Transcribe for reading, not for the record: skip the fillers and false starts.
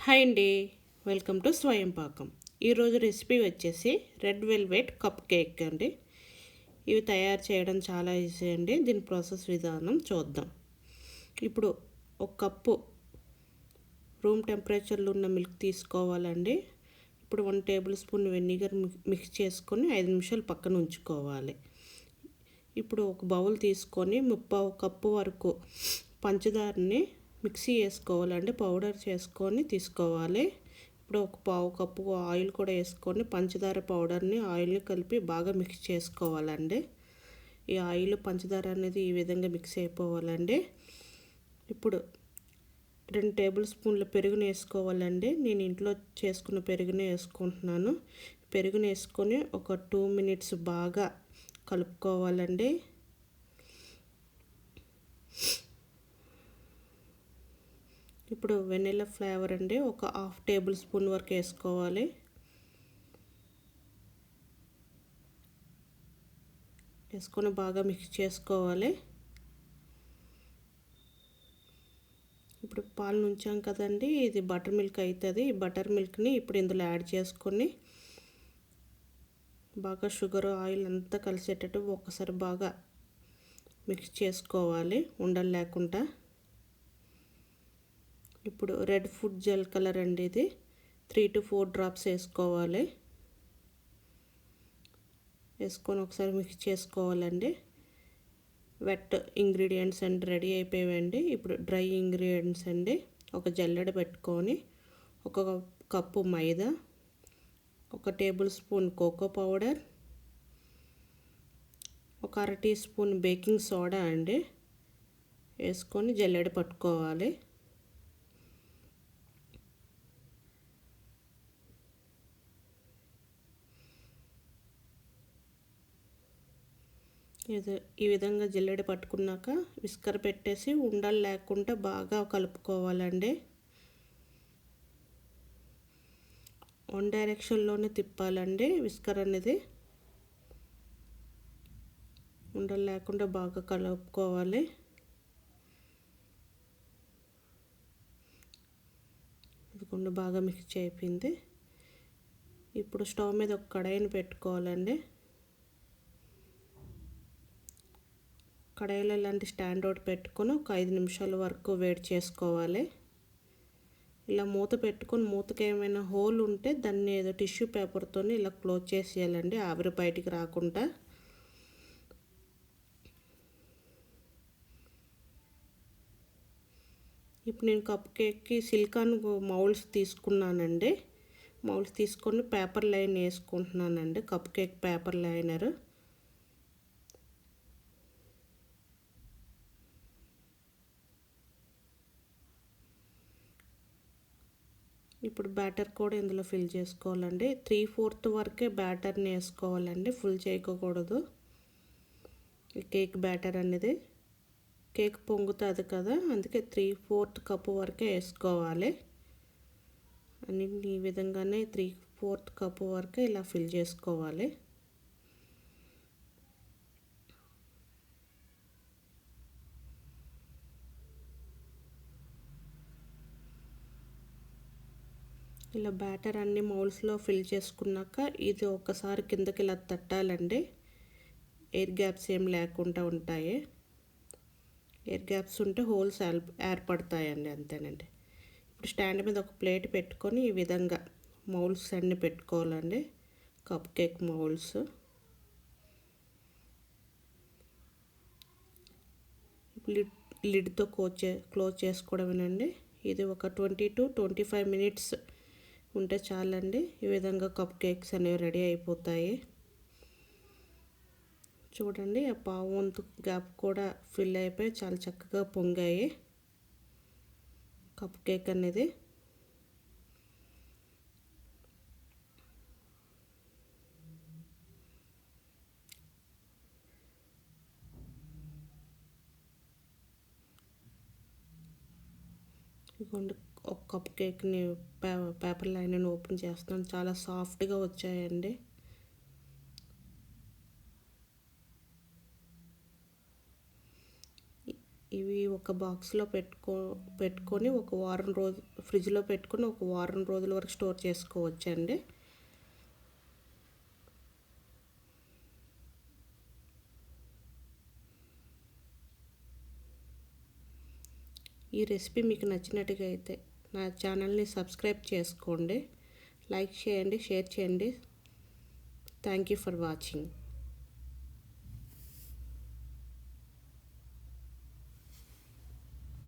Hi అండి. Welcome to స్వయం పాకం. ఈరోజు రెసిపీ వచ్చేసి రెడ్ వెల్వెట్ కప్ కేక్ అండి. ఇవి తయారు చేయడం చాలా ఈజీ అండి. దీని ప్రాసెస్ విధానం చూద్దాం. ఇప్పుడు ఒక కప్పు రూమ్ టెంపరేచర్లో ఉన్న మిల్క్ తీసుకోవాలండి. ఇప్పుడు 1 టేబుల్ స్పూన్ వెనిగర్ మిక్స్ చేసుకొని 5 నిమిషాలు పక్కన ఉంచుకోవాలి. ఇప్పుడు ఒక బౌల్ తీసుకొని 3/4 కప్పు వరకు పంచదారని మిక్సీ వేసుకోవాలండి. పౌడర్ చేసుకొని తీసుకోవాలి. ఇప్పుడు ఒక 1/4 కప్పు ఆయిల్ కూడా వేసుకొని పంచదార పౌడర్ని ఆయిల్ని కలిపి బాగా మిక్స్ చేసుకోవాలండి. ఈ ఆయిల్ పంచదార అనేది ఈ విధంగా మిక్స్ అయిపోవాలండి. ఇప్పుడు 2 టేబుల్ స్పూన్ల పెరుగుని వేసుకోవాలండి. నేను ఇంట్లో చేసుకున్న పెరుగునే వేసుకుంటున్నాను. పెరుగుని వేసుకొని ఒక 2 మినిట్స్ బాగా కలుపుకోవాలండి. ఇప్పుడు వెనిలా ఫ్లేవర్ అండి ఒక 1/2 టేబుల్ స్పూన్ వరకు వేసుకోవాలి. వేసుకొని బాగా మిక్స్ చేసుకోవాలి. ఇప్పుడు పాలు ఉంచాం కదండి, ఇది బటర్ మిల్క్ అవుతుంది. ఈ బటర్ మిల్క్ని ఇప్పుడు ఇందులో యాడ్ చేసుకొని బాగా షుగర్ ఆయిల్ అంతా కలిసేటట్టు ఒకసారి బాగా మిక్స్ చేసుకోవాలి ఉండలు లేకుండా. ఇప్పుడు రెడ్ ఫుడ్ జెల్ కలర్ అండి, ఇది 3 to 4 డ్రాప్స్ వేసుకోవాలి. వేసుకొని ఒకసారి మిక్స్ చేసుకోవాలండి. వెట్ ఇంగ్రీడియంట్స్ అండి రెడీ అయిపోయాయండి. ఇప్పుడు డ్రై ఇంగ్రీడియంట్స్ అండి. ఒక జల్లెడ పెట్టుకొని ఒక కప్పు మైదా, 1 టేబుల్ స్పూన్ కోకో పౌడర్, ఒక 1/2 టీ స్పూన్ బేకింగ్ సోడా అండి వేసుకొని జల్లెడ పట్టుకోవాలి. ఈ విధంగా జల్లెడ పట్టుకున్నాక విస్కర్ పెట్టేసి ఉండలు లేకుండా బాగా కలుపుకోవాలండి. 1 డైరెక్షన్లోనే తిప్పాలండి విస్కర్ అనేది. ఉండలు లేకుండా బాగా కలుపుకోవాలి. ఇదిగోండి బాగా మిక్స్ అయిపోయింది. ఇప్పుడు స్టవ్ మీద ఒక కడాయిని పెట్టుకోవాలండి. కడాయిలో ఇలాంటి స్టాండ్ ఒకటి పెట్టుకొని ఒక 5 నిమిషాల వరకు వేడి చేసుకోవాలి. ఇలా మూత పెట్టుకొని మూతకి ఏమైనా హోల్ ఉంటే దాన్ని ఏదో టిష్యూ పేపర్తో ఇలా క్లోజ్ చేసేయాలండి, ఆవిరి బయటికి రాకుండా. ఇప్పుడు నేను కప్ కేక్కి సిలికాన్ మౌల్డ్స్ తీసుకున్నానండి. మౌల్డ్స్ తీసుకొని పేపర్ లైన్ వేసుకుంటున్నానండి. Cup cake paper liner. ఇప్పుడు బ్యాటర్ కూడా ఇందులో ఫిల్ చేసుకోవాలండి. 3/4 వరకే బ్యాటర్ని వేసుకోవాలండి, ఫుల్ చేయకూడదు. ఈ కేక్ బ్యాటర్ అనేది కేక్ పొంగుతుంది కదా, అందుకే 3/4 కప్పు వరకే వేసుకోవాలి. అన్ని ఈ విధంగానే 3/4 కప్పు వరకే ఇలా ఫిల్ చేసుకోవాలి. ఇలా బ్యాటర్ అన్ని మౌల్డ్స్లో ఫిల్ చేసుకున్నాక ఇది ఒకసారి కిందకి ఇలా తట్టాలండి. ఎయిర్ గ్యాప్స్ ఏం లేకుండా ఉంటాయి. ఎయిర్ గ్యాప్స్ ఉంటే హోల్స్ ఏర్పడతాయండి, అంతేనండి. ఇప్పుడు స్టాండ్ మీద ఒక ప్లేట్ పెట్టుకొని ఈ విధంగా మౌల్డ్స్ అన్నీ పెట్టుకోవాలండి, కప్ కేక్ మౌల్డ్స్. లిడ్తో క్లోజ్ చేసుకోవడమేనండి. ఇది ఒక 20 to 25 మినిట్స్ ఉంటే చాలండి. ఈ విధంగా కప్ కేక్స్ అనేవి రెడీ అయిపోతాయి. చూడండి, ఆ పావు వంతు గ్యాప్ కూడా ఫిల్ అయిపోయి చాలా చక్కగా పొంగాయి కప్ కేక్ అనేది. ఇదిగోండి ఒక కప్ కేక్ని పేపర్ లైన్ ఓపెన్ చేస్తున్నాను. చాలా సాఫ్ట్గా వచ్చాయండి. ఇవి ఒక బాక్స్లో పెట్టుకొని ఒక వారం రోజు ఫ్రిడ్జ్లో పెట్టుకొని ఒక వారం రోజుల వరకు స్టోర్ చేసుకోవచ్చండి. ఈ రెసిపీ మీకు నచ్చినట్టుగా అయితే నా ఛానల్ని సబ్స్క్రైబ్ చేసుకోండి, లైక్ చేయండి, షేర్ చేయండి. Thank you for watching.